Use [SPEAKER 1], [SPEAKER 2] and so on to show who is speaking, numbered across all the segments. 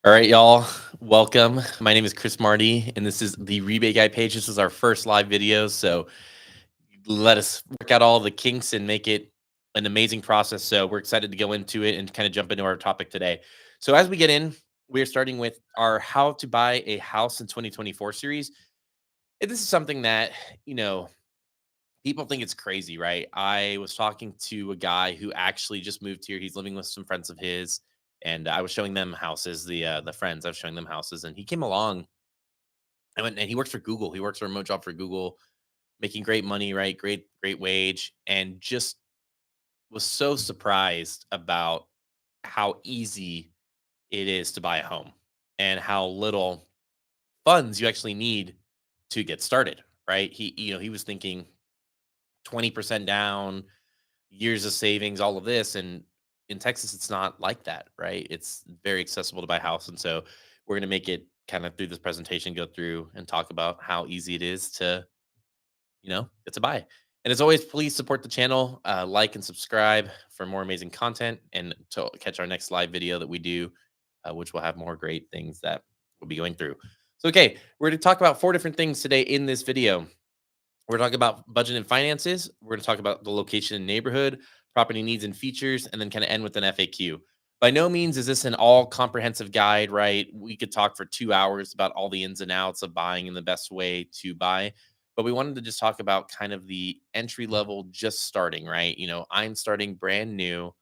[SPEAKER 1] All right, y'all. Welcome. My name is Chris Marty, and this is the Rebate Guy page. This is our first live video, so let us work out all the kinks and make it an amazing process. So we're excited to go into it and kind of jump into our topic today. So as we get in, we are starting with our How to Buy a House in 2024 series. And this is something that, you know, people think it's crazy, right? I was talking to a guy who actually just moved here. He's living with some friends of his, and I was showing them houses. The friends I was showing them houses, and he came along. I went and he works for Google. He works a remote job for Google, making great money, right? Great wage, and just was so surprised about how easy it is to buy a home and how little funds you actually need to get started, right? He was thinking 20% down, years of savings, all of this. And in Texas, it's not like that, right? It's very accessible to buy a house. And so we're going to make it kind of through this presentation, go through and talk about how easy it is to, get to buy. And as always, please support the channel, like and subscribe for more amazing content and to catch our next live video that we do, which will have more great things that we'll be going through. So, okay, we're going to talk about 4 different things today in this video. We're talking about budget and finances. We're going to talk about the location and neighborhood, property needs and features, and then kind of end with an FAQ. By no means is this an all comprehensive guide, right? We could talk for 2 hours about all the ins and outs of buying and the best way to buy. But we wanted to just talk about kind of the entry level, just starting, right? I'm starting brand new.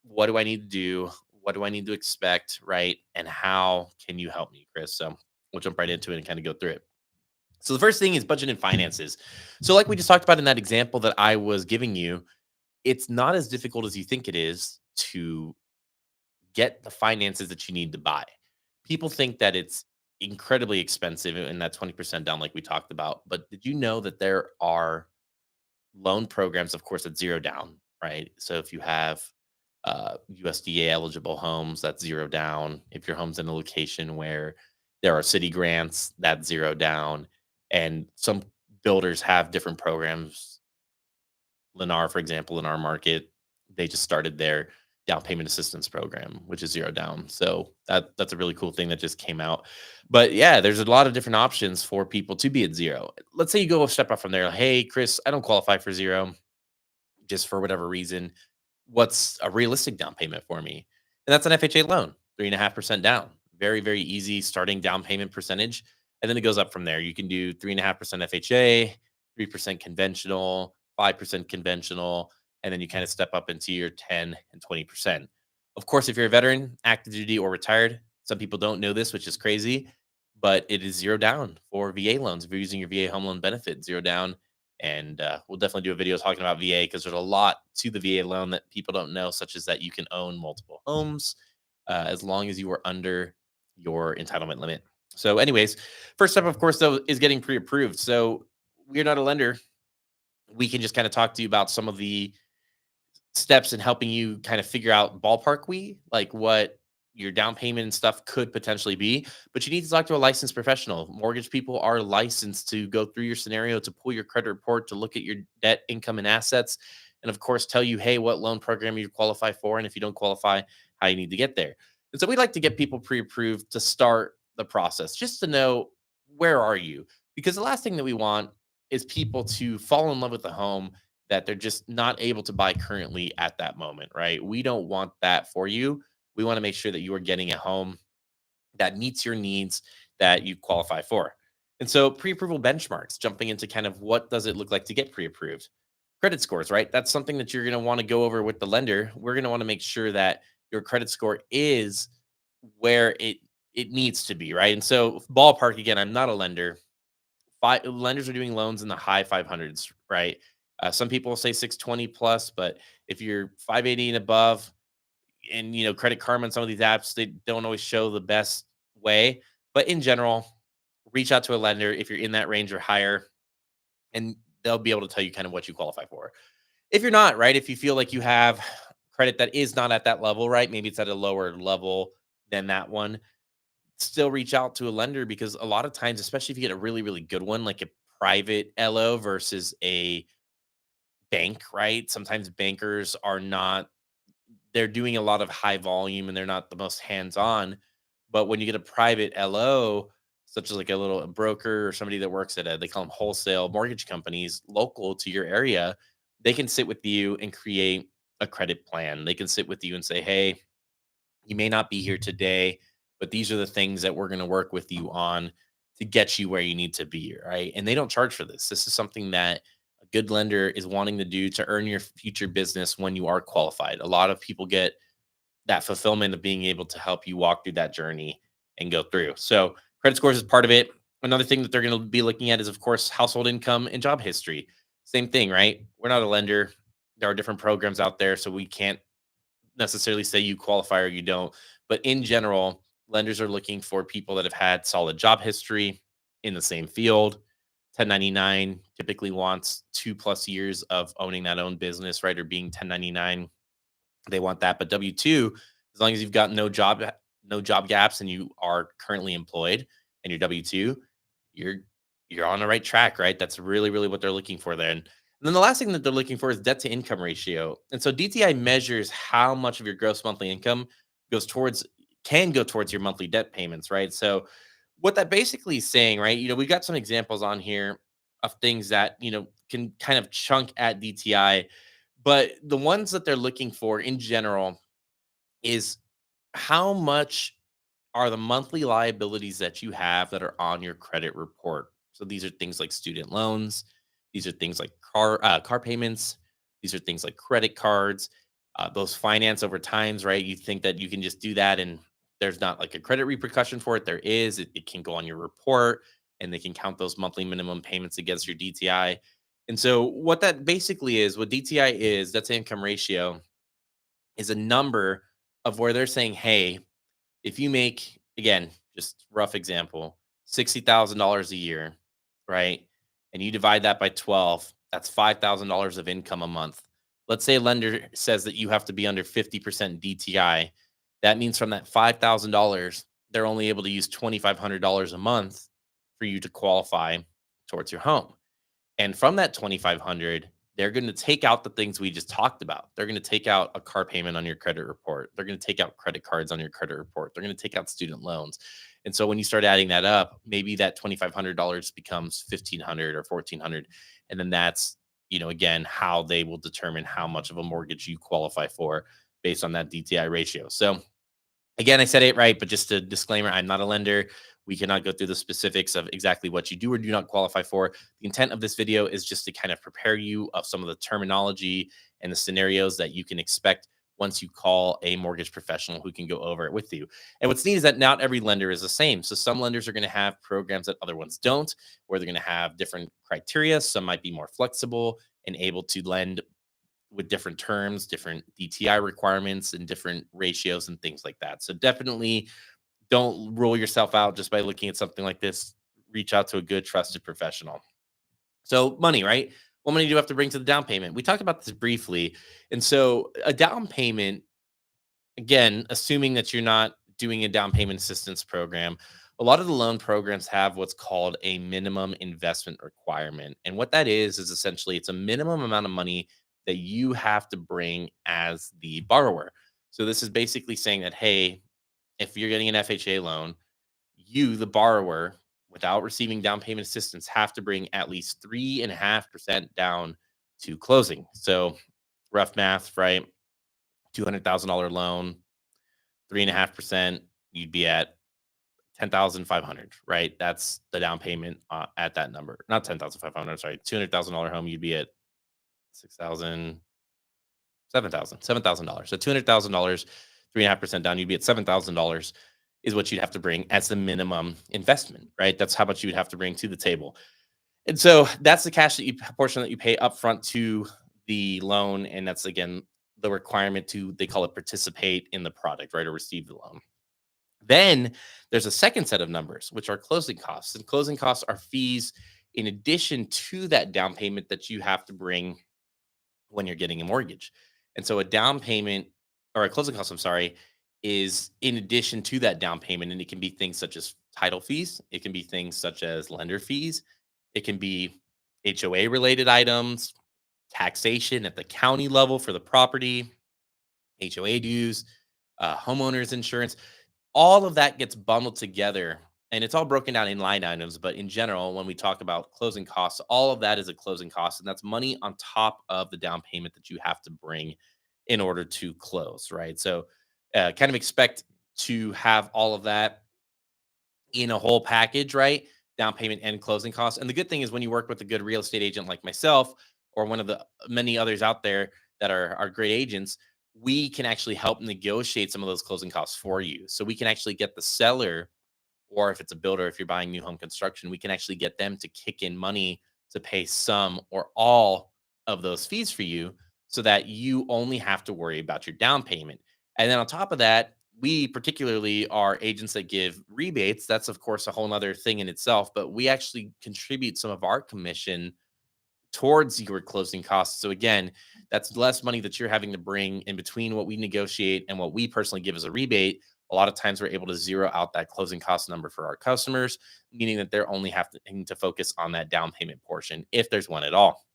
[SPEAKER 1] What do I need to do? What do I need to expect, right? And how can you help me, Chris? So we'll jump right into it and kind of go through it. So the first thing is budget and finances. So like we just talked about in that example that I was giving you, it's not as difficult as you think it is to get the finances that you need to buy. People think that it's incredibly expensive and that 20% down like we talked about, but did you know that there are loan programs, of course, at zero down, right? So if you have USDA eligible homes, that's zero down. If your home's in a location where there are city grants, that's zero down. And some builders have different programs. Lennar, for example, in our market, they just started their down payment assistance program, which is zero down. So that's a really cool thing that just came out. But yeah, there's a lot of different options for people to be at zero. Let's say you go a step up from there. Hey, Chris, I don't qualify for zero just for whatever reason. What's a realistic down payment for me? And that's an FHA loan, 3.5% down. Very, very easy starting down payment percentage. And then it goes up from there. You can do 3.5% FHA, 3% conventional, 5% conventional, and then you kind of step up into your 10 and 20%. Of course, if you're a veteran, active duty, or retired, some people don't know this, which is crazy, but it is zero down for VA loans. If you're using your VA home loan benefit, zero down. And we'll definitely do a video talking about VA because there's a lot to the VA loan that people don't know, such as that you can own multiple homes as long as you are under your entitlement limit. So, anyways, first step, of course, though, is getting pre approved. So, we're not a lender. We can just kind of talk to you about some of the steps in helping you kind of figure out ballpark like what your down payment and stuff could potentially be, but you need to talk to a licensed professional. Mortgage people are licensed to go through your scenario, to pull your credit report, to look at your debt, income, and assets, and of course tell you, hey, what loan program you qualify for, and if you don't qualify, how you need to get there. And so we like to get people pre-approved to start the process, just to know where are you, because the last thing that we want is people to fall in love with the home that they're just not able to buy currently at that moment, right? We don't want that for you. We want to make sure that you are getting a home that meets your needs that you qualify for. And so pre-approval benchmarks, jumping into kind of what does it look like to get pre-approved? Credit scores, right? That's something that you're going to want to go over with the lender. We're going to want to make sure that your credit score is where it needs to be, right? And so ballpark again, I'm not a lender. Lenders are doing loans in the high 500s, right? Some people say 620 plus, but if you're 580 and above, and Credit Karma and some of these apps, they don't always show the best way. But in general, reach out to a lender if you're in that range or higher, and they'll be able to tell you kind of what you qualify for. If you're not, right, if you feel like you have credit that is not at that level, right, maybe it's at a lower level than that one, still reach out to a lender, because a lot of times, especially if you get a really, really good one, like a private LO versus a bank, right? Sometimes bankers are not they're doing a lot of high volume and they're not the most hands-on. But when you get a private LO, such as like a little broker or somebody that works at they call them wholesale mortgage companies local to your area, they can sit with you and create a credit plan. They can sit with you and say, hey, you may not be here today, but these are the things that we're going to work with you on to get you where you need to be, right? And they don't charge for this. This is something that a good lender is wanting to do to earn your future business when you are qualified. A lot of people get that fulfillment of being able to help you walk through that journey and go through. So, credit scores is part of it. Another thing that they're going to be looking at is, of course, household income and job history. Same thing, right? We're not a lender. There are different programs out there, so we can't necessarily say you qualify or you don't. But in general, lenders are looking for people that have had solid job history in the same field. 1099 typically wants 2+ years of owning that own business, right? Or being 1099. They want that. But W-2, as long as you've got no job gaps and you are currently employed and you're W-2, you're you're on the right track, right? That's really, really what they're looking for there. And then the last thing that they're looking for is debt to income ratio. And so DTI measures how much of your gross monthly income goes towards can go towards your monthly debt payments, right? So what that basically is saying, right? We've got some examples on here of things that, can kind of chunk at DTI, but the ones that they're looking for in general is how much are the monthly liabilities that you have that are on your credit report. So these are things like student loans, these are things like car payments, these are things like credit cards. Those finance over times, right? You think that you can just do that and there's not like a credit repercussion for it. There is. It can go on your report and they can count those monthly minimum payments against your DTI. And so what that basically is, what DTI is, that's income ratio, is a number of where they're saying, hey, if you make, again, just rough example, $60,000 a year, right? And you divide that by 12, that's $5,000 of income a month. Let's say a lender says that you have to be under 50% DTI. That means from that $5,000, they're only able to use $2,500 a month for you to qualify towards your home. And from that 2,500, they're going to take out the things we just talked about. They're going to take out a car payment on your credit report. They're going to take out credit cards on your credit report. They're going to take out student loans. And so when you start adding that up, maybe that $2,500 becomes 1,500 or 1,400. And then that's, again, how they will determine how much of a mortgage you qualify for based on that DTI ratio. So again, I said it right, but just a disclaimer, I'm not a lender. We cannot go through the specifics of exactly what you do or do not qualify for. The intent of this video is just to kind of prepare you of some of the terminology and the scenarios that you can expect once you call a mortgage professional who can go over it with you. And what's neat is that not every lender is the same. So some lenders are going to have programs that other ones don't, where they're going to have different criteria. Some might be more flexible and able to lend with different terms, different DTI requirements, and different ratios and things like that. So definitely don't rule yourself out just by looking at something like this. Reach out to a good, trusted professional. So, money, right? What money do you have to bring to the down payment? We talked about this briefly. And so, a down payment, again, assuming that you're not doing a down payment assistance program, a lot of the loan programs have what's called a minimum investment requirement. And what that is essentially it's a minimum amount of money that you have to bring as the borrower. So this is basically saying that, hey, if you're getting an FHA loan, you, the borrower, without receiving down payment assistance, have to bring at least 3.5% down to closing. So rough math, right? $200,000 loan, 3.5%, you'd be at 10,500, right? That's the down payment at that number. Not 10,500, sorry, $200,000 home, you'd be at 6,000, 7,000, $7,000. So $200,000, 3.5% down, you'd be at $7,000 is what you'd have to bring as the minimum investment, right? That's how much you would have to bring to the table. And so that's the cash that you portion that you pay upfront to the loan. And that's again the requirement to they call it participate in the product, right? Or receive the loan. Then there's a second set of numbers, which are closing costs. And closing costs are fees in addition to that down payment that you have to bring when you're getting a mortgage. And so a down payment or a closing cost, I'm sorry, is in addition to that down payment. And it can be things such as title fees, it can be things such as lender fees, it can be HOA related items, taxation at the county level for the property, HOA dues, homeowners insurance, all of that gets bundled together and it's all broken down in line items. But in general, when we talk about closing costs, all of that is a closing cost. And that's money on top of the down payment that you have to bring in order to close, right? So kind of expect to have all of that in a whole package, right? Down payment and closing costs. And the good thing is when you work with a good real estate agent like myself or one of the many others out there that are great agents, we can actually help negotiate some of those closing costs for you. So we can actually get the seller, or if it's a builder, if you're buying new home construction, we can actually get them to kick in money to pay some or all of those fees for you so that you only have to worry about your down payment. And then on top of that, we particularly are agents that give rebates. That's, of course, a whole nother thing in itself, but we actually contribute some of our commission towards your closing costs. So again, that's less money that you're having to bring in between what we negotiate and what we personally give as a rebate. A lot of times we're able to zero out that closing cost number for our customers, meaning that they're only having to focus on that down payment portion if there's one at all.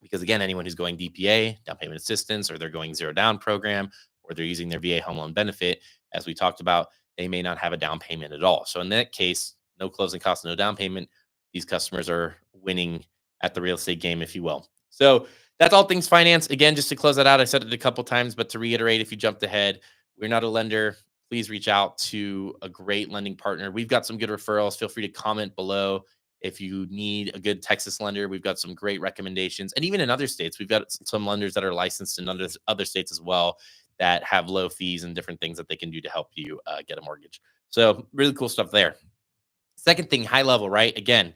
[SPEAKER 1] Because again, anyone who's going DPA, down payment assistance, or they're going zero down program, or they're using their VA home loan benefit, as we talked about, they may not have a down payment at all. So in that case, no closing costs, no down payment. These customers are winning at the real estate game, if you will. So that's all things finance. Again, just to close that out, I said it a couple times, but to reiterate, if you jumped ahead, we're not a lender. Please reach out to a great lending partner. We've got some good referrals. Feel free to comment below if you need a good Texas lender. We've got some great recommendations. And even in other states, we've got some lenders that are licensed in other states as well that have low fees and different things that they can do to help you get a mortgage. So really cool stuff there. Second thing, high level, right? Again,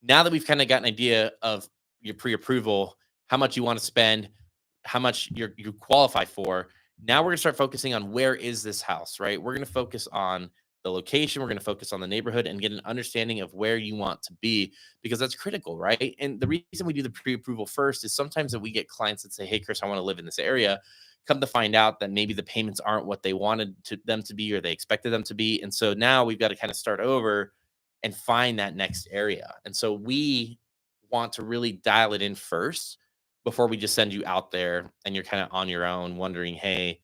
[SPEAKER 1] now that we've kind of got an idea of your pre-approval, how much you want to spend, how much you qualify for, now we're going to start focusing on where is this house, right? We're going to focus on the location, we're going to focus on the neighborhood and get an understanding of where you want to be because that's critical, right? And the reason we do the pre-approval first is sometimes that we get clients that say, "Hey, Chris, I want to live in this area." Come to find out that maybe the payments aren't what they wanted them to be or they expected them to be. And so now we've got to kind of start over and find that next area. And so we want to really dial it in first before we just send you out there and you're kind of on your own wondering, hey,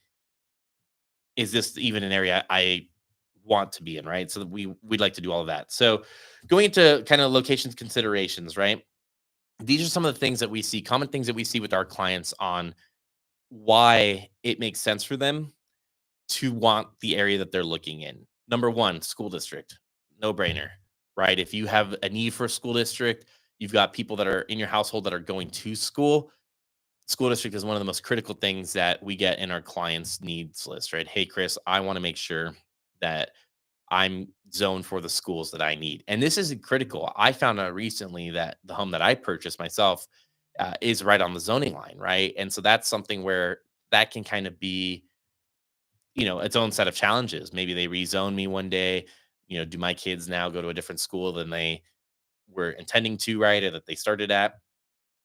[SPEAKER 1] is this even an area I want to be in, right? So we'd like to do all of that. So going into kind of locations considerations, right? These are some of the things that we see, common things that we see with our clients on why it makes sense for them to want the area that they're looking in. Number one, school district, no brainer, right? If you have a need for a school district, you've got people that are in your household that are going to school. School district is one of the most critical things that we get in our clients' needs list, right? Hey, Chris, I want to make sure that I'm zoned for the schools that I need. And this is critical. I found out recently that the home that I purchased myself is right on the zoning line, right? And so that's something where that can kind of be, its own set of challenges. Maybe they rezone me one day. Do my kids now go to a different school than they were intending to, right? Or that they started at?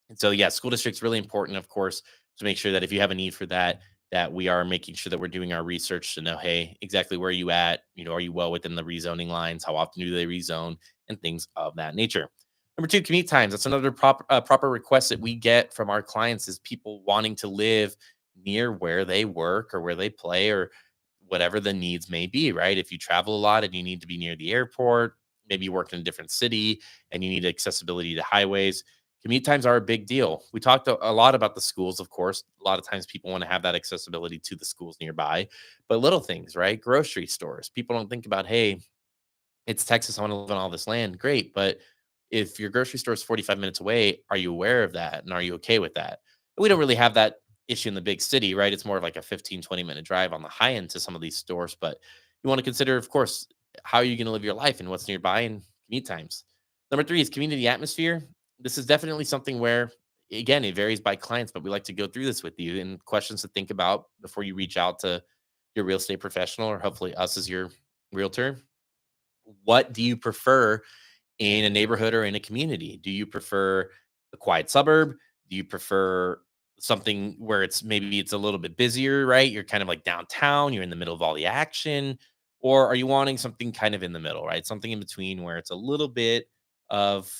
[SPEAKER 1] And so, yeah, school district's really important, of course, to make sure that if you have a need for that, that we are making sure that we're doing our research to know, hey, exactly where are you at? Are you well within the rezoning lines? How often do they rezone? And things of that nature. Number two, commute times. That's another proper request that we get from our clients is people wanting to live near where they work or where they play or whatever the needs may be, right? If you travel a lot and you need to be near the airport, maybe you work in a different city and you need accessibility to highways, commute times are a big deal. We talked a lot about the schools, of course. A lot of times people want to have that accessibility to the schools nearby, but little things, right? Grocery stores. People don't think about, hey, it's Texas. I want to live on all this land. Great. But if your grocery store is 45 minutes away, are you aware of that? And are you okay with that? We don't really have that issue in the big city, right? It's more of like a 15, 20-minute drive on the high end to some of these stores. But you want to consider, of course, how are you going to live your life and what's nearby and commute times. Number three is community atmosphere. This is definitely something where, again, it varies by clients, but we like to go through this with you and questions to think about before you reach out to your real estate professional or hopefully us as your realtor. What do you prefer in a neighborhood or in a community? Do you prefer a quiet suburb? Do you prefer something where it's a little bit busier, right? You're kind of like downtown, you're in the middle of all the action, or are you wanting something kind of in the middle, right? Something in between where it's a little bit of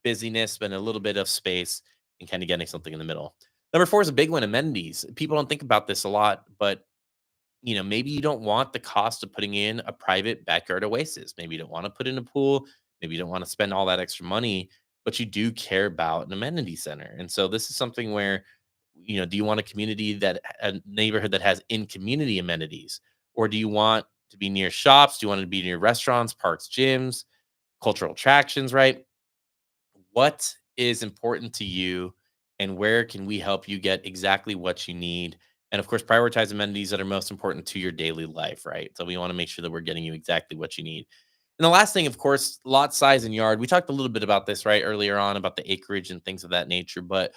[SPEAKER 1] busyness but a little bit of space and kind of getting something in the middle. Number four is a big one, amenities. People don't think about this a lot, but maybe you don't want the cost of putting in a private backyard oasis. Maybe you don't want to put in a pool. Maybe you don't want to spend all that extra money, but you do care about an amenity center. And so this is something where, do you want a community a neighborhood that has in community amenities? Or do you want to be near shops? Do you want to be near restaurants, parks, gyms, cultural attractions, right? What is important to you, and where can we help you get exactly what you need? And of course, prioritize amenities that are most important to your daily life, right? So we want to make sure that we're getting you exactly what you need. And the last thing, of course, lot size and yard. We talked a little bit about this right earlier on about the acreage and things of that nature. But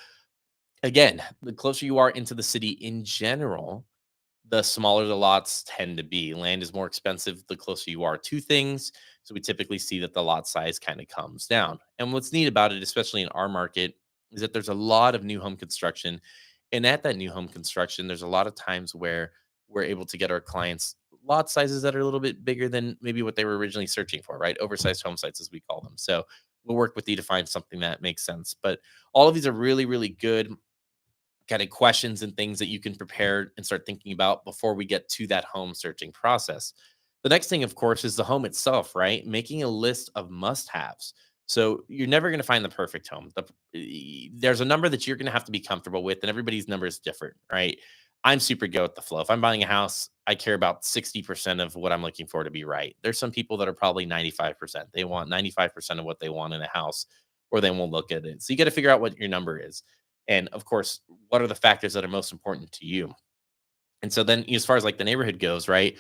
[SPEAKER 1] again, the closer you are into the city in general, the smaller the lots tend to be. Land is more expensive the closer you are to things. So we typically see that the lot size kind of comes down. And what's neat about it, especially in our market, is that there's a lot of new home construction. And at that new home construction, there's a lot of times where we're able to get our clients lot sizes that are a little bit bigger than maybe what they were originally searching for, right? Oversized home sites, as we call them. So we'll work with you to find something that makes sense. But all of these are really, really good kind of questions and things that you can prepare and start thinking about before we get to that home searching process. The next thing, of course, is the home itself, right? Making a list of must haves. So you're never going to find the perfect home. There's a number that you're going to have to be comfortable with, and everybody's number is different, right? I'm super go with the flow. If I'm buying a house, I care about 60% of what I'm looking for to be right. There's some people that are probably 95%. They want 95% of what they want in a house, or they won't look at it. So you got to figure out what your number is. And of course, what are the factors that are most important to you? And so then, as far as like the neighborhood goes, right?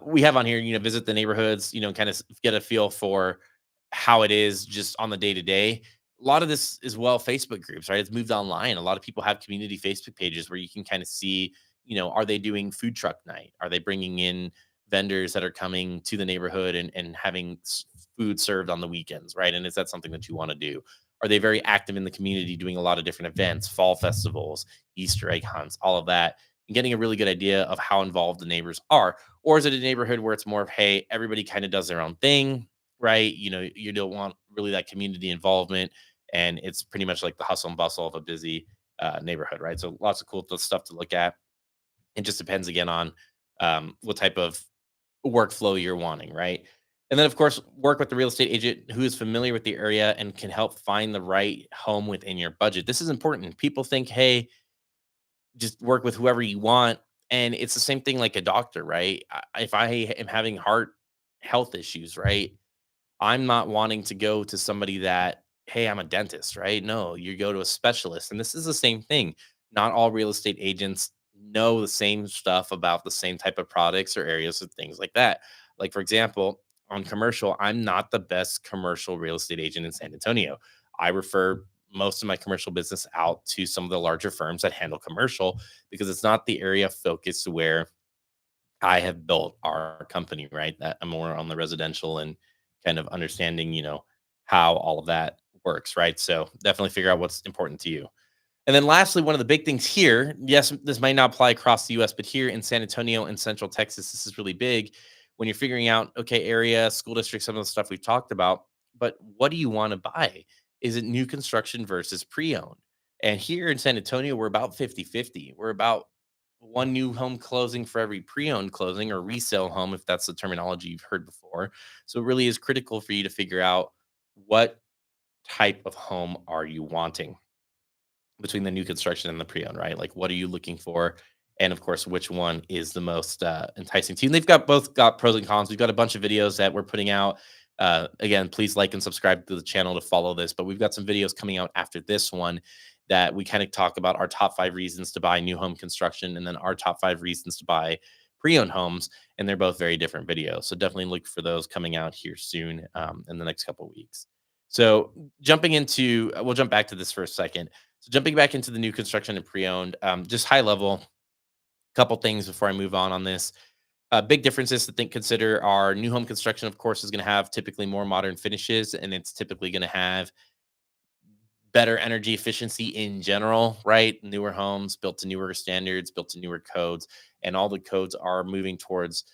[SPEAKER 1] We have on here, visit the neighborhoods, kind of get a feel for how it is just on the day to day. A lot of this is Facebook groups, right? It's moved online. A lot of people have community Facebook pages where you can kind of see, are they doing food truck night? Are they bringing in vendors that are coming to the neighborhood and having food served on the weekends, right? And is that something that you want to do? Are they very active in the community doing a lot of different events, fall festivals, Easter egg hunts, all of that? And getting a really good idea of how involved the neighbors are. Or is it a neighborhood where it's more of, hey, everybody kind of does their own thing, right? You don't want really that community involvement. And it's pretty much like the hustle and bustle of a busy neighborhood, right? So lots of cool stuff to look at. It just depends again on what type of workflow you're wanting, right? And then, of course, work with the real estate agent who is familiar with the area and can help find the right home within your budget. This is important. People think, hey, just work with whoever you want. And it's the same thing like a doctor, right? If I am having heart health issues, right? I'm not wanting to go to somebody that, hey, I'm a dentist, right? No, you go to a specialist. And this is the same thing. Not all real estate agents know the same stuff about the same type of products or areas of things like that. Like, for example, on commercial, I'm not the best commercial real estate agent in San Antonio. I refer most of my commercial business out to some of the larger firms that handle commercial because it's not the area of focus where I have built our company, right? That I'm more on the residential and kind of understanding, how all of that works, right? So definitely figure out what's important to you. And then lastly, one of the big things here, yes, this might not apply across the US, but here in San Antonio and Central Texas, this is really big when you're figuring out, okay, area, school district, some of the stuff we've talked about, but what do you want to buy? Is it new construction versus pre-owned? And here in San Antonio, we're about 50-50. We're about one new home closing for every pre-owned closing or resale home, if that's the terminology you've heard before. So it really is critical for you to figure out what type of home are you wanting between the new construction and the pre-owned, right? Like, what are you looking for? And of course, which one is the most enticing to you? And they've got both got pros and cons. We've got a bunch of videos that we're putting out. Again, please like and subscribe to the channel to follow this. But we've got some videos coming out after this one that we kind of talk about our top 5 reasons to buy new home construction and then our top 5 reasons to buy pre-owned homes. And they're both very different videos. So definitely look for those coming out here soon in the next couple of weeks. So we'll jump back to this for a second. So jumping back into the new construction and pre-owned, just high level, couple things before I move on this. Big differences to consider are new home construction, of course, is going to have typically more modern finishes, and it's typically going to have better energy efficiency in general, right? Newer homes built to newer standards, built to newer codes, and all the codes are moving towards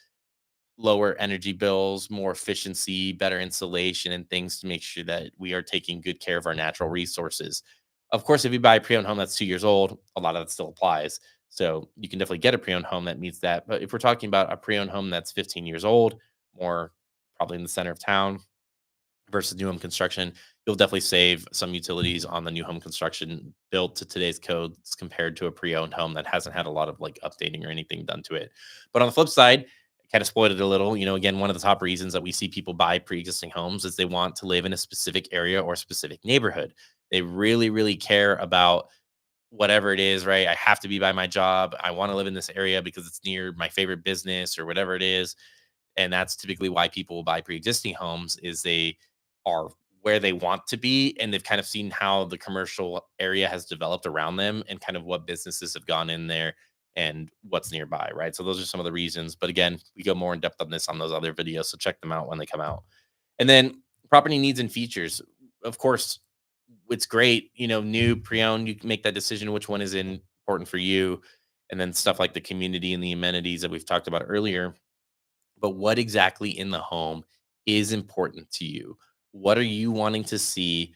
[SPEAKER 1] lower energy bills, more efficiency, better insulation, and things to make sure that we are taking good care of our natural resources. Of course, if you buy a pre-owned home that's 2 years old, a lot of that still applies. So you can definitely get a pre-owned home that meets that. But if we're talking about a pre-owned home that's 15 years old, more probably in the center of town versus new home construction, you'll definitely save some utilities on the new home construction built to today's codes compared to a pre-owned home that hasn't had a lot of like updating or anything done to it. But on the flip side, kind of spoiled it a little. Again, one of the top reasons that we see people buy pre-existing homes is they want to live in a specific area or specific neighborhood. They really, really care about whatever it is, right? I have to be by my job. I want to live in this area because it's near my favorite business or whatever it is. And that's typically why people will buy pre-existing homes is they are where they want to be, and they've kind of seen how the commercial area has developed around them and kind of what businesses have gone in there and what's nearby, right? So those are some of the reasons. But again, we go more in depth on this on those other videos, so check them out when they come out. And then property needs and features. Of course, it's great, new pre-owned, you can make that decision which one is important for you. And then stuff like the community and the amenities that we've talked about earlier. But what exactly in the home is important to you? What are you wanting to see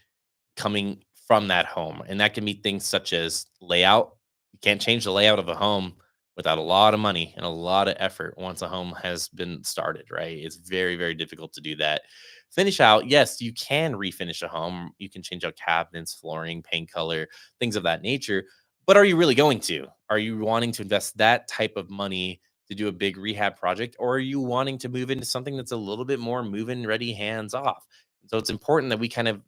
[SPEAKER 1] coming from that home? And that can be things such as layout. You can't change the layout of a home without a lot of money and a lot of effort once a home has been started, right? It's very, very difficult to do that. Finish out, yes, you can refinish a home. You can change out cabinets, flooring, paint color, things of that nature. But are you really going to? Are you wanting to invest that type of money to do a big rehab project? Or are you wanting to move into something that's a little bit more move in ready, hands off? So it's important that we kind of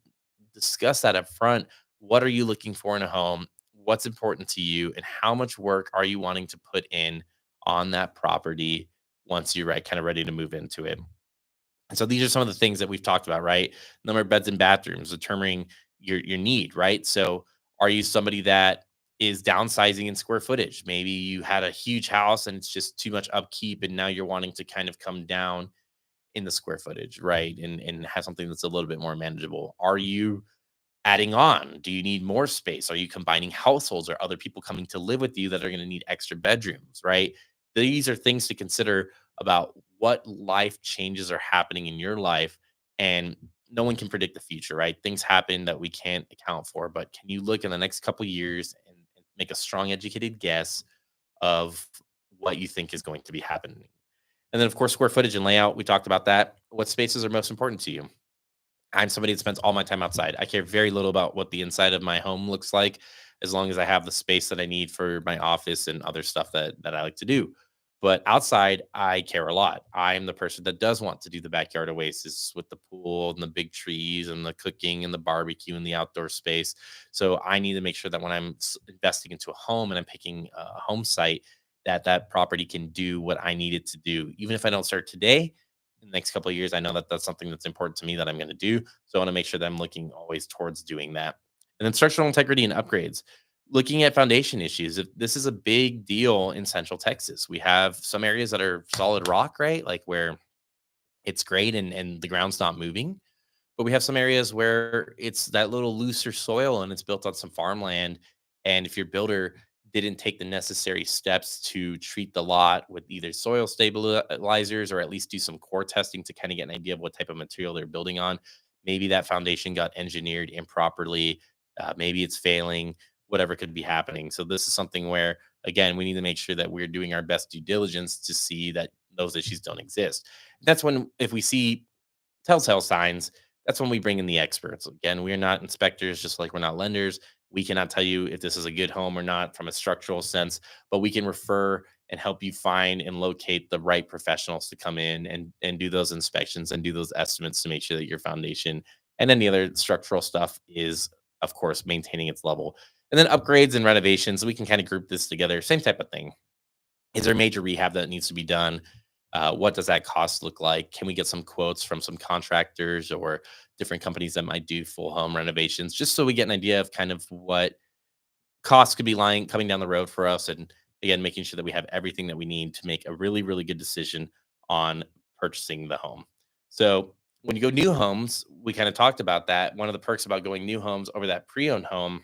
[SPEAKER 1] discuss that up front. What are you looking for in a home? What's important to you? And how much work are you wanting to put in on that property once you're right, kind of ready to move into it? And so these are some of the things that we've talked about, right? Number of beds and bathrooms, determining your need, right? So are you somebody that is downsizing in square footage? Maybe you had a huge house and it's just too much upkeep, and now you're wanting to kind of come down in the square footage, right? And have something that's a little bit more manageable. Are you adding on? Do you need more space? Are you combining households or other people coming to live with you that are going to need extra bedrooms, right? These are things to consider about what life changes are happening in your life. And no one can predict the future, right? Things happen that we can't account for. But can you look in the next couple years and make a strong, educated guess of what you think is going to be happening? And then, of course, square footage and layout. We talked about that. What spaces are most important to you? I'm somebody that spends all my time outside. I care very little about what the inside of my home looks like, as long as I have the space that I need for my office and other stuff that I like to do. But outside, I care a lot. I'm the person that does want to do the backyard oasis with the pool and the big trees and the cooking and the barbecue and the outdoor space. So I need to make sure that when I'm investing into a home and I'm picking a home site, that that property can do what I need it to do. Even if I don't start today, in the next couple of years, I know that that's something that's important to me that I'm going to do. So I want to make sure that I'm looking always towards doing that. And then structural integrity and upgrades. Looking at foundation issues. If this is a big deal in Central Texas, we have some areas that are solid rock, right? Like where it's great and the ground's not moving. But we have some areas where it's that little looser soil and it's built on some farmland. And if your builder didn't take the necessary steps to treat the lot with either soil stabilizers or at least do some core testing to kind of get an idea of what type of material they're building on, maybe that foundation got engineered improperly. Maybe it's failing, whatever could be happening. So, this is something where, again, we need to make sure that we're doing our best due diligence to see that those issues don't exist. That's when, if we see telltale signs, that's when we bring in the experts. Again, we are not inspectors, just like we're not lenders. We cannot tell you if this is a good home or not from a structural sense, but we can refer and help you find and locate the right professionals to come in and do those inspections and do those estimates to make sure that your foundation and any other structural stuff is, of course, maintaining its level. And then upgrades and renovations, we can kind of group this together. Same type of thing. Is there major rehab that needs to be done? What does that cost look like? Can we get some quotes from some contractors or different companies that might do full home renovations, just so we get an idea of kind of what costs could be lying coming down the road for us, and again, making sure that we have everything that we need to make a really, really good decision on purchasing the home. So when you go new homes, we kind of talked about that. One of the perks about going new homes over that pre-owned home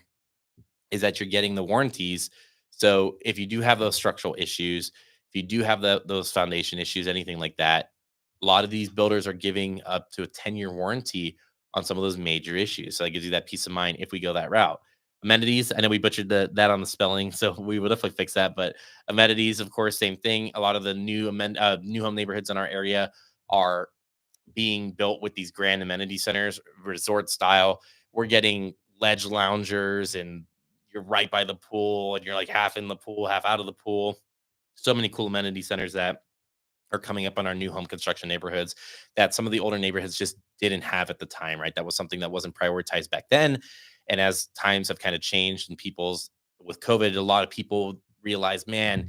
[SPEAKER 1] is that you're getting the warranties. So if you do have those structural issues, if you do have those foundation issues, anything like that, a lot of these builders are giving up to a 10-year warranty on some of those major issues. So that gives you that peace of mind if we go that route. Amenities, I know we butchered that on the spelling, so we will definitely fix that. But amenities, of course, same thing. A lot of the new home neighborhoods in our area are being built with these grand amenity centers, resort style. We're getting ledge loungers, and you're right by the pool, and you're like half in the pool, half out of the pool. So many cool amenity centers that are coming up on our new home construction neighborhoods that some of the older neighborhoods just didn't have at the time, right? That was something that wasn't prioritized back then. And as times have kind of changed and people's with COVID, a lot of people realize, man,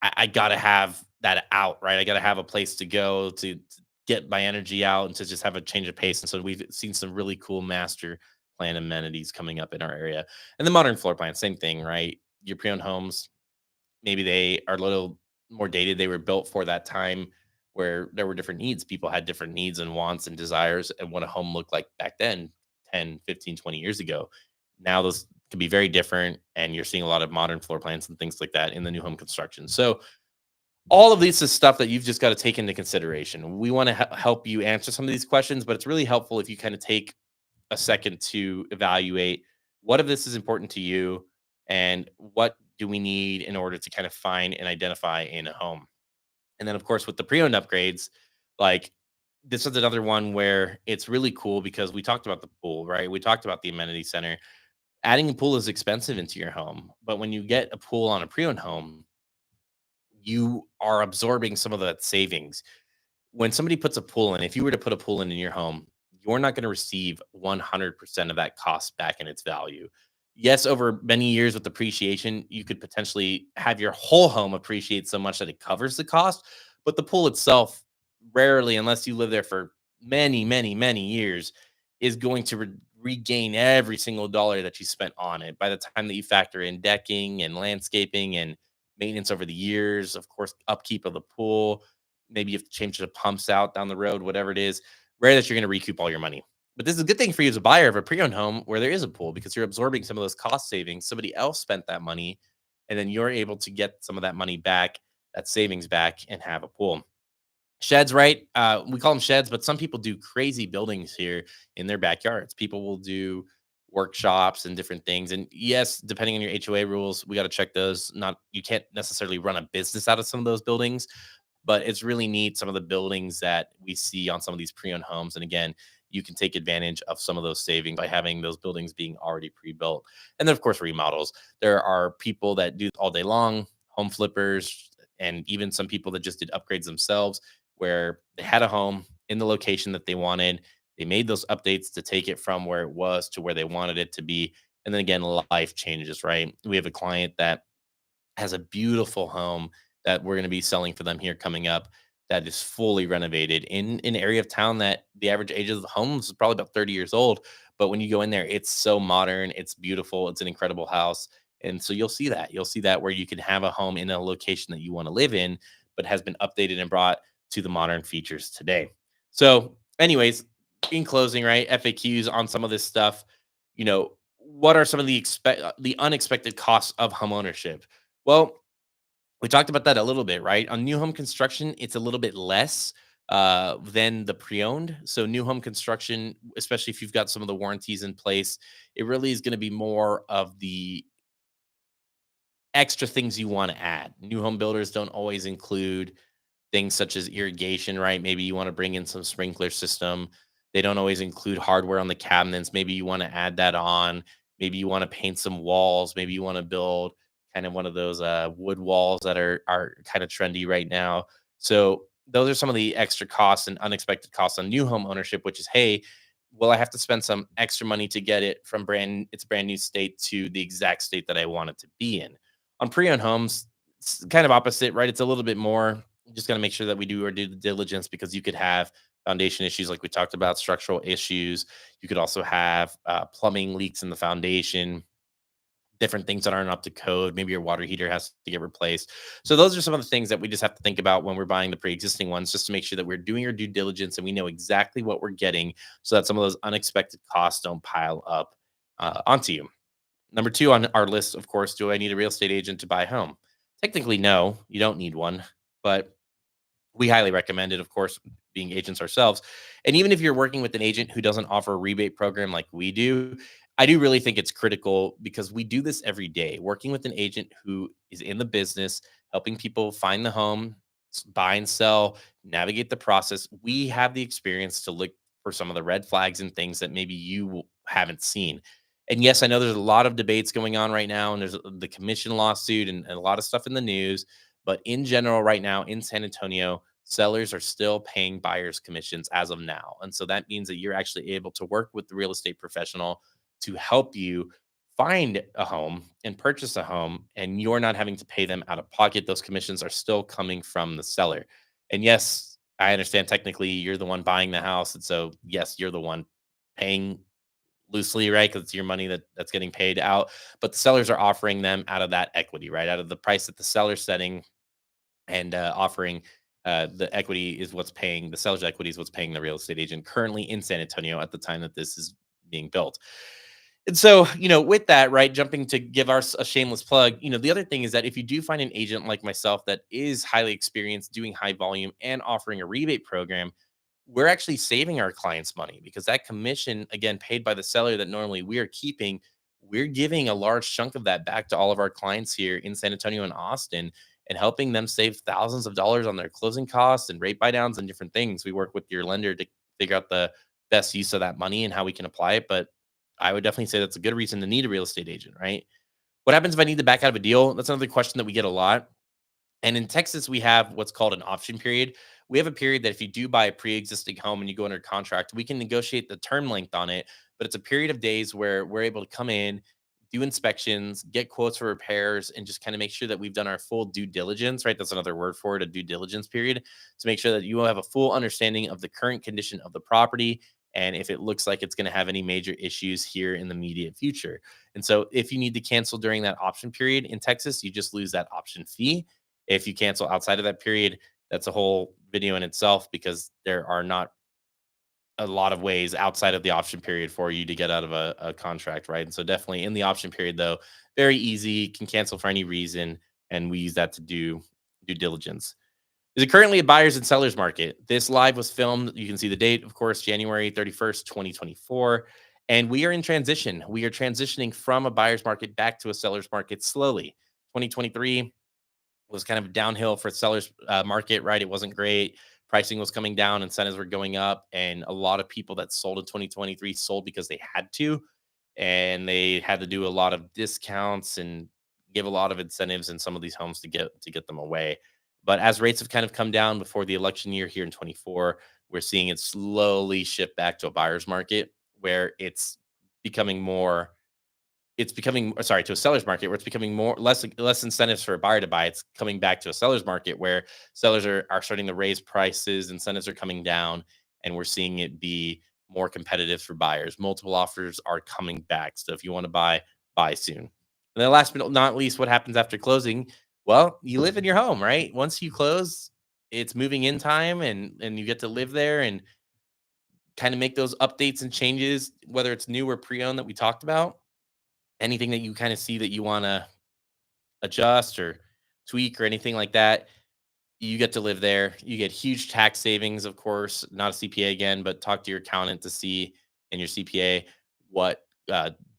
[SPEAKER 1] I got to have that out, right? I got to have a place to go to get my energy out and to just have a change of pace. And so we've seen some really cool master plan amenities coming up in our area. And the modern floor plan, same thing, right? Your pre-owned homes, maybe they are a little more dated. They were built for that time where there were different needs. People had different needs and wants and desires and what a home looked like back then, 10, 15, 20 years ago. Now those can be very different. And you're seeing a lot of modern floor plans and things like that in the new home construction. So all of this is stuff that you've just got to take into consideration. We want to help you answer some of these questions, but it's really helpful if you kind of take a second to evaluate what of this is important to you and what do we need in order to kind of find and identify in a home. And then, of course, with the pre-owned upgrades, like this is another one where it's really cool because we talked about the pool, right? We talked about the amenity center. Adding a pool is expensive into your home, but when you get a pool on a pre-owned home, you are absorbing some of that savings. When somebody puts a pool in, if you were to put a pool in your home, you're not going to receive 100% of that cost back in its value. Yes, over many years with appreciation, you could potentially have your whole home appreciate so much that it covers the cost. But the pool itself, rarely, unless you live there for many, many, many years, is going to regain every single dollar that you spent on it. By the time that you factor in decking and landscaping and maintenance over the years, of course, upkeep of the pool, maybe you have to change the pumps out down the road, whatever it is, rare that you're going to recoup all your money. But this is a good thing for you as a buyer of a pre-owned home where there is a pool because you're absorbing some of those cost savings. Somebody else spent that money, and then you're able to get some of that money back, that savings back, and have a pool. Sheds, right? We call them sheds, but some people do crazy buildings here in their backyards. People will do workshops and different things. And yes, depending on your HOA rules, we got to check those. Not you can't necessarily run a business out of some of those buildings, but it's really neat some of the buildings that we see on some of these pre-owned homes. And again, you can take advantage of some of those savings by having those buildings being already pre-built. And then of course remodels. There are people that do all day long, home flippers, and even some people that just did upgrades themselves where they had a home in the location that they wanted. They made those updates to take it from where it was to where they wanted it to be. And then again, life changes, right? We have a client that has a beautiful home that we're going to be selling for them here coming up that is fully renovated in an area of town that the average age of the homes is probably about 30 years old. But when you go in there, it's so modern, it's beautiful, it's an incredible house. And so you'll see that. You'll see that where you can have a home in a location that you want to live in, but has been updated and brought to the modern features today. So, anyways, in closing, right, FAQs on some of this stuff, what are some of the unexpected costs of home ownership? Well, we talked about that a little bit, right? On new home construction, it's a little bit less than the pre-owned. So new home construction, especially if you've got some of the warranties in place, it really is going to be more of the extra things you want to add. New home builders don't always include things such as irrigation, right? Maybe you want to bring in some sprinkler system. They don't always include hardware on the cabinets. Maybe you want to add that on. Maybe you want to paint some walls. Maybe you want to build kind of one of those wood walls that are kind of trendy right now. So those are some of the extra costs and unexpected costs on new home ownership, which is, hey, well, I have to spend some extra money to get it from its brand new state to the exact state that I want it to be in. On pre-owned homes, it's kind of opposite, right? It's a little bit more. Just got to make sure that we do our due diligence because you could have foundation issues like we talked about, structural issues. You could also have plumbing leaks in the foundation, different things that aren't up to code. Maybe your water heater has to get replaced. So those are some of the things that we just have to think about when we're buying the pre-existing ones, just to make sure that we're doing our due diligence and we know exactly what we're getting so that some of those unexpected costs don't pile up onto you. Number two on our list, of course, do I need a real estate agent to buy a home? Technically, no, you don't need one, but we highly recommend it, of course, being agents ourselves. And even if you're working with an agent who doesn't offer a rebate program like we do, I do really think it's critical because we do this every day, working with an agent who is in the business, helping people find the home, buy and sell, navigate the process. We have the experience to look for some of the red flags and things that maybe you haven't seen. And yes, I know there's a lot of debates going on right now, and there's the commission lawsuit and a lot of stuff in the news. But in general, right now in San Antonio, sellers are still paying buyers commissions as of now. And so that means that you're actually able to work with the real estate professional to help you find a home and purchase a home, and you're not having to pay them out of pocket. Those commissions are still coming from the seller. And yes, I understand technically you're the one buying the house. And so, yes, you're the one paying loosely, right? Because it's your money that's getting paid out. But the sellers are offering them out of that equity, right? Out of the price that the seller's setting and offering the equity is what's paying the seller's equity is what's paying the real estate agent currently in San Antonio at the time that this is being built. And so, with that, right, jumping to give our a shameless plug, the other thing is that if you do find an agent like myself that is highly experienced doing high volume and offering a rebate program, we're actually saving our clients money because that commission, again, paid by the seller that normally we are keeping, we're giving a large chunk of that back to all of our clients here in San Antonio and Austin and helping them save thousands of dollars on their closing costs and rate buy downs and different things. We work with your lender to figure out the best use of that money and how we can apply it. But I would definitely say that's a good reason to need a real estate agent, right? What happens if I need to back out of a deal? That's another question that we get a lot. And in Texas, we have what's called an option period. We have a period that if you do buy a pre-existing home and you go under contract, we can negotiate the term length on it, but it's a period of days where we're able to come in, do inspections, get quotes for repairs, and just kind of make sure that we've done our full due diligence, right? That's another word for it, a due diligence period, to make sure that you will have a full understanding of the current condition of the property and if it looks like it's going to have any major issues here in the immediate future. And so if you need to cancel during that option period in Texas, you just lose that option fee. If you cancel outside of that period, that's a whole video in itself because there are not a lot of ways outside of the option period for you to get out of a contract, right? And so definitely in the option period, though, very easy, can cancel for any reason, and we use that to do due diligence. Is it currently a buyer's and seller's market? This live was filmed. You can see the date, of course, January 31st, 2024. And we are in transition. We are transitioning from a buyer's market back to a seller's market slowly. 2023 was kind of downhill for sellers market, right? It wasn't great. Pricing was coming down, incentives were going up, and a lot of people that sold in 2023 sold because they had to, and they had to do a lot of discounts and give a lot of incentives in some of these homes to get them away. But as rates have kind of come down before the election year here in 24, we're seeing it slowly shift back to a buyer's market where becoming more it's becoming sorry, to a seller's market where it's becoming less incentives for a buyer to buy. It's coming back to a seller's market where sellers are starting to raise prices, incentives are coming down, and we're seeing it be more competitive for buyers. Multiple offers are coming back. So if you want to buy soon. And then last but not least, what happens after closing? Well, you live in your home, right? Once you close, it's moving in time and you get to live there and kind of make those updates and changes, whether it's new or pre-owned that we talked about. Anything that you kind of see that you want to adjust or tweak or anything like that, you get to live there. You get huge tax savings, of course, not a CPA again, but talk to your accountant to see and your CPA what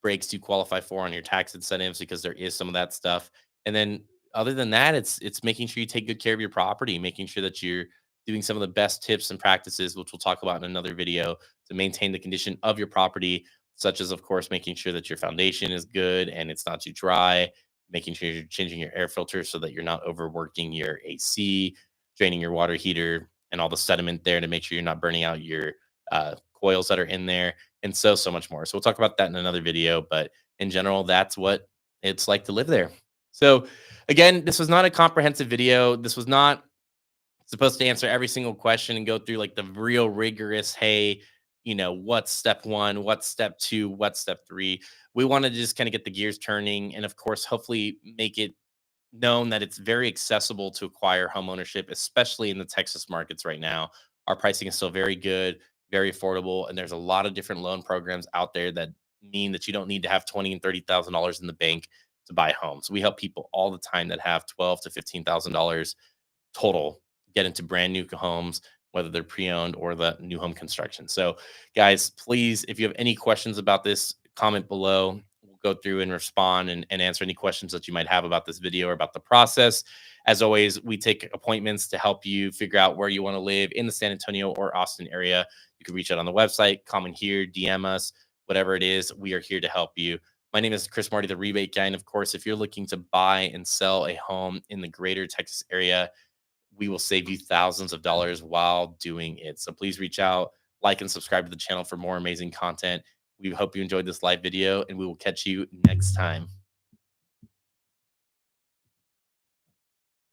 [SPEAKER 1] breaks you qualify for on your tax incentives because there is some of that stuff. And then other than that, it's making sure you take good care of your property, making sure that you're doing some of the best tips and practices, which we'll talk about in another video, to maintain the condition of your property, such as, of course, making sure that your foundation is good and it's not too dry, making sure you're changing your air filter so that you're not overworking your AC, draining your water heater and all the sediment there to make sure you're not burning out your coils that are in there, and so much more. So we'll talk about that in another video. But in general, that's what it's like to live there. So again, this was not a comprehensive video. This was not supposed to answer every single question and go through like the real rigorous, hey, what's step one, what's step two, what's step three. We wanted to just kind of get the gears turning and, of course, hopefully make it known that it's very accessible to acquire home ownership, especially in the Texas markets right now. Our pricing is still very good, very affordable, and there's a lot of different loan programs out there that mean that you don't need to have $20,000 and $30,000 in the bank to buy homes. We help people all the time that have $12,000 to $15,000 total get into brand new homes, whether they're pre-owned or the new home construction. So, guys, please, if you have any questions about this, comment below. We'll go through and respond and answer any questions that you might have about this video or about the process. As always, we take appointments to help you figure out where you want to live in the San Antonio or Austin area. You can reach out on the website, comment here, DM us, whatever it is. We are here to help you. My name is Chris Marty, the rebate guy. And of course, if you're looking to buy and sell a home in the greater Texas area, we will save you thousands of dollars while doing it. So please reach out, like, and subscribe to the channel for more amazing content. We hope you enjoyed this live video, and we will catch you next time.